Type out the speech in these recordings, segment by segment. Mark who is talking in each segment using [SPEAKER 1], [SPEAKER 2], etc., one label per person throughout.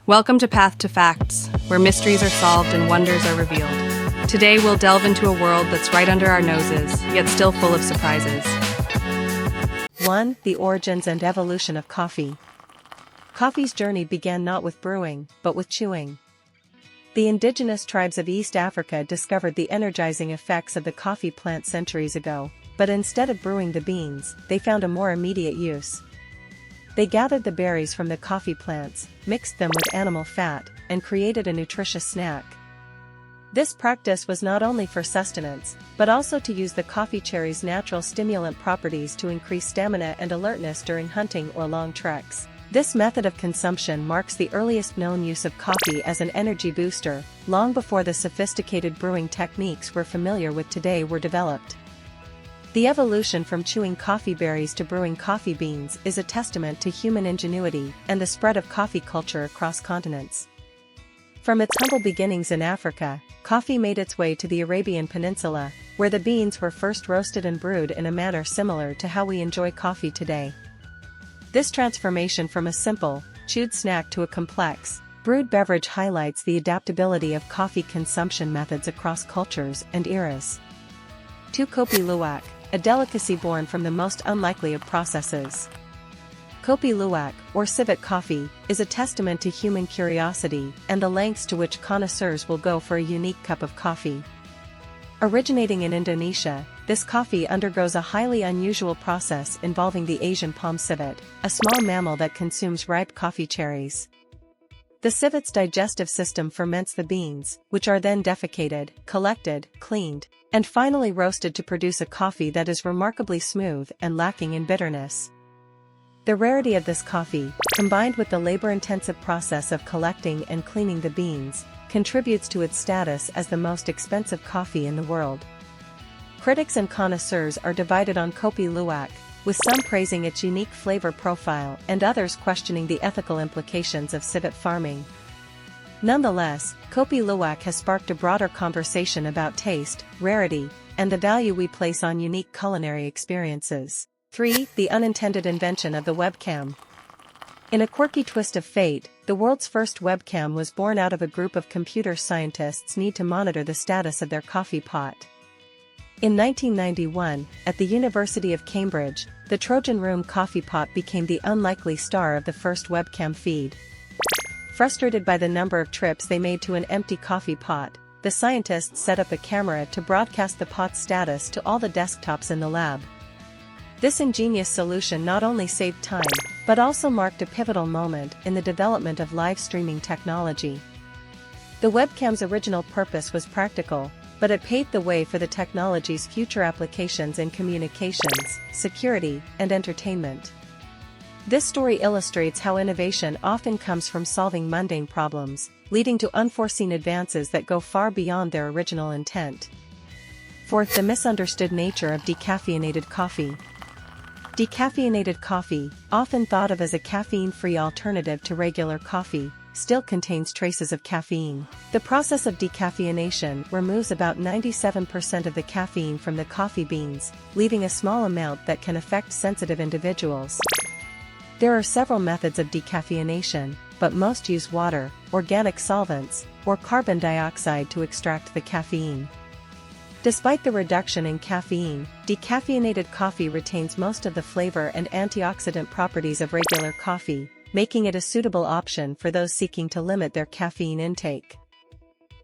[SPEAKER 1] Welcome to Path to Facts, where mysteries are solved and wonders are revealed. Today we'll delve into a world that's right under our noses, yet still full of surprises.
[SPEAKER 2] 1. The origins and evolution of coffee. Coffee's journey began not with brewing, but with chewing. The indigenous tribes of East Africa discovered the energizing effects of the coffee plant centuries ago, but instead of brewing the beans, they found a more immediate use. They gathered the berries from the coffee plants, mixed them with animal fat, and created a nutritious snack. This practice was not only for sustenance, but also to use the coffee cherry's natural stimulant properties to increase stamina and alertness during hunting or long treks. This method of consumption marks the earliest known use of coffee as an energy booster, long before the sophisticated brewing techniques we're familiar with today were developed. The evolution from chewing coffee berries to brewing coffee beans is a testament to human ingenuity and the spread of coffee culture across continents. From its humble beginnings in Africa, coffee made its way to the Arabian Peninsula, where the beans were first roasted and brewed in a manner similar to how we enjoy coffee today. This transformation from a simple, chewed snack to a complex, brewed beverage highlights the adaptability of coffee consumption methods across cultures and eras. 2. Kopi Luwak, a delicacy born from the most unlikely of processes. Kopi Luwak, or civet coffee, is a testament to human curiosity and the lengths to which connoisseurs will go for a unique cup of coffee. Originating in Indonesia, this coffee undergoes a highly unusual process involving the Asian palm civet, a small mammal that consumes ripe coffee cherries. The civet's digestive system ferments the beans, which are then defecated, collected, cleaned, and finally roasted to produce a coffee that is remarkably smooth and lacking in bitterness. The rarity of this coffee, combined with the labor-intensive process of collecting and cleaning the beans, contributes to its status as the most expensive coffee in the world. Critics and connoisseurs are divided on Kopi Luwak, with some praising its unique flavor profile and others questioning the ethical implications of civet farming. Nonetheless, Kopi Luwak has sparked a broader conversation about taste, rarity, and the value we place on unique culinary experiences. 3. The unintended invention of the webcam. In a quirky twist of fate, the world's first webcam was born out of a group of computer scientists' need to monitor the status of their coffee pot. In 1991, at the University of Cambridge, the Trojan Room coffee pot became the unlikely star of the first webcam feed. Frustrated by the number of trips they made to an empty coffee pot, the scientists set up a camera to broadcast the pot's status to all the desktops in the lab. This ingenious solution not only saved time, but also marked a pivotal moment in the development of live streaming technology. The webcam's original purpose was practical, but it paved the way for the technology's future applications in communications, security, and entertainment. This story illustrates how innovation often comes from solving mundane problems, leading to unforeseen advances that go far beyond their original intent. 4. The misunderstood nature of decaffeinated coffee. Decaffeinated coffee, often thought of as a caffeine-free alternative to regular coffee, still contains traces of caffeine. The process of decaffeination removes about 97% of the caffeine from the coffee beans, leaving a small amount that can affect sensitive individuals. There are several methods of decaffeination, but most use water, organic solvents, or carbon dioxide to extract the caffeine. Despite the reduction in caffeine, decaffeinated coffee retains most of the flavor and antioxidant properties of regular coffee, making it a suitable option for those seeking to limit their caffeine intake.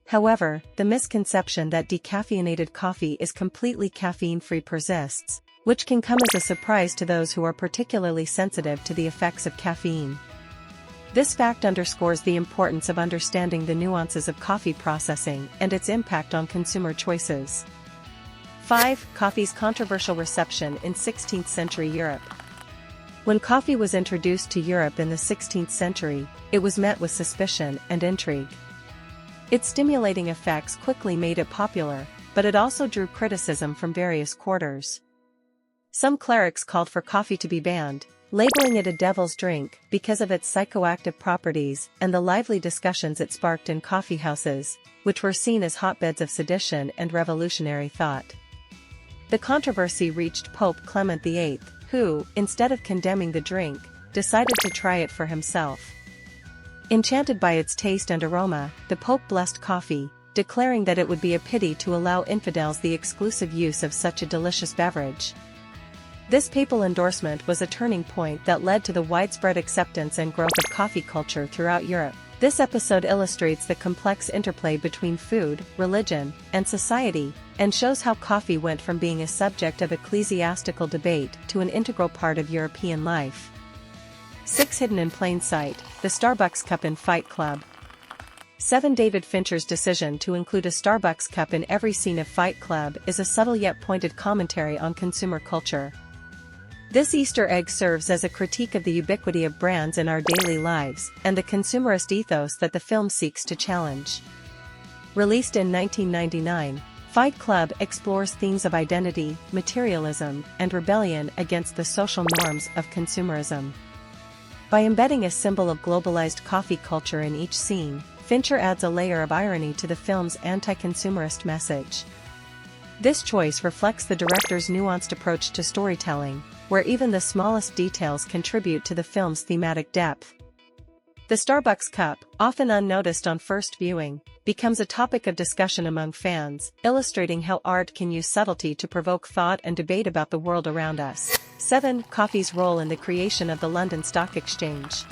[SPEAKER 2] However, the misconception that decaffeinated coffee is completely caffeine-free persists, which can come as a surprise to those who are particularly sensitive to the effects of caffeine. This fact underscores the importance of understanding the nuances of coffee processing and its impact on consumer choices. 5. Coffee's controversial reception in 16th century Europe. When coffee was introduced to Europe in the 16th century, it was met with suspicion and intrigue. Its stimulating effects quickly made it popular, but it also drew criticism from various quarters. Some clerics called for coffee to be banned, labeling it a devil's drink because of its psychoactive properties and the lively discussions it sparked in coffeehouses, which were seen as hotbeds of sedition and revolutionary thought. The controversy reached Pope Clement VIII, who, instead of condemning the drink, decided to try it for himself. Enchanted by its taste and aroma, the Pope blessed coffee, declaring that it would be a pity to allow infidels the exclusive use of such a delicious beverage. This papal endorsement was a turning point that led to the widespread acceptance and growth of coffee culture throughout Europe. This episode illustrates the complex interplay between food, religion, and society, and shows how coffee went from being a subject of ecclesiastical debate to an integral part of European life. 6. Hidden in plain sight, the Starbucks cup in Fight Club. 7. David Fincher's decision to include a Starbucks cup in every scene of Fight Club is a subtle yet pointed commentary on consumer culture. This Easter egg serves as a critique of the ubiquity of brands in our daily lives and the consumerist ethos that the film seeks to challenge. Released in 1999, Fight Club explores themes of identity, materialism, and rebellion against the social norms of consumerism. By embedding a symbol of globalized coffee culture in each scene, Fincher adds a layer of irony to the film's anti-consumerist message. This choice reflects the director's nuanced approach to storytelling, where even the smallest details contribute to the film's thematic depth. The Starbucks cup, often unnoticed on first viewing, becomes a topic of discussion among fans, illustrating how art can use subtlety to provoke thought and debate about the world around us. 7. Coffee's role in the creation of the London Stock Exchange.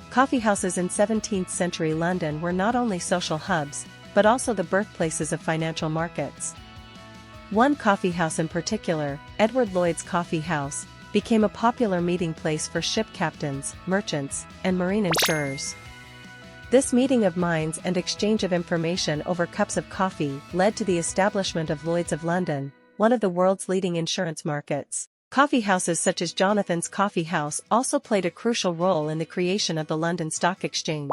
[SPEAKER 2] Coffeehouses in 17th century London were not only social hubs, but also the birthplaces of financial markets. One coffeehouse in particular, Edward Lloyd's Coffee House, became a popular meeting place for ship captains, merchants, and marine insurers. This meeting of minds and exchange of information over cups of coffee led to the establishment of Lloyd's of London, one of the world's leading insurance markets. Coffeehouses such as Jonathan's Coffee House also played a crucial role in the creation of the London Stock Exchange.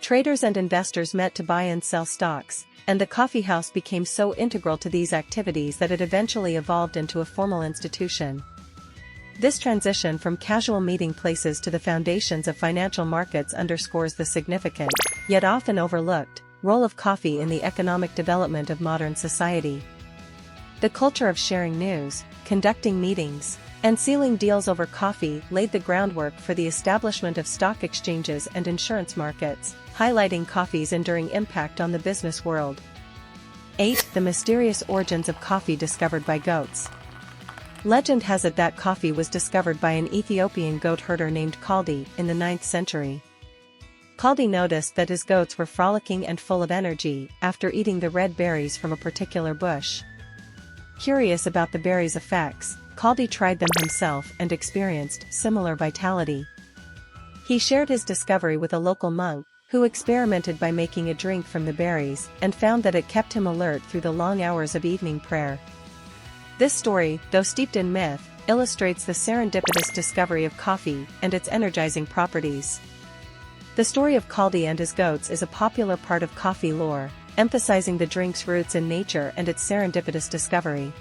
[SPEAKER 2] Traders and investors met to buy and sell stocks, and the coffeehouse became so integral to these activities that it eventually evolved into a formal institution. This transition from casual meeting places to the foundations of financial markets underscores the significant, yet often overlooked, role of coffee in the economic development of modern society. The culture of sharing news, conducting meetings, and sealing deals over coffee laid the groundwork for the establishment of stock exchanges and insurance markets, highlighting coffee's enduring impact on the business world. 8. The mysterious origins of coffee discovered by goats. Legend has it that coffee was discovered by an Ethiopian goat herder named Kaldi in the 9th century. Kaldi noticed that his goats were frolicking and full of energy after eating the red berries from a particular bush. Curious about the berries' effects, Kaldi tried them himself and experienced similar vitality. He shared his discovery with a local monk, who experimented by making a drink from the berries and found that it kept him alert through the long hours of evening prayer. This story, though steeped in myth, illustrates the serendipitous discovery of coffee and its energizing properties. The story of Kaldi and his goats is a popular part of coffee lore, emphasizing the drink's roots in nature and its serendipitous discovery.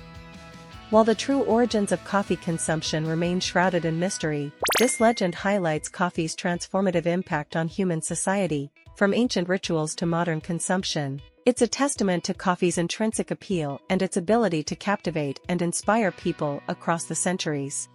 [SPEAKER 2] While the true origins of coffee consumption remain shrouded in mystery, this legend highlights coffee's transformative impact on human society, from ancient rituals to modern consumption. It's a testament to coffee's intrinsic appeal and its ability to captivate and inspire people across the centuries.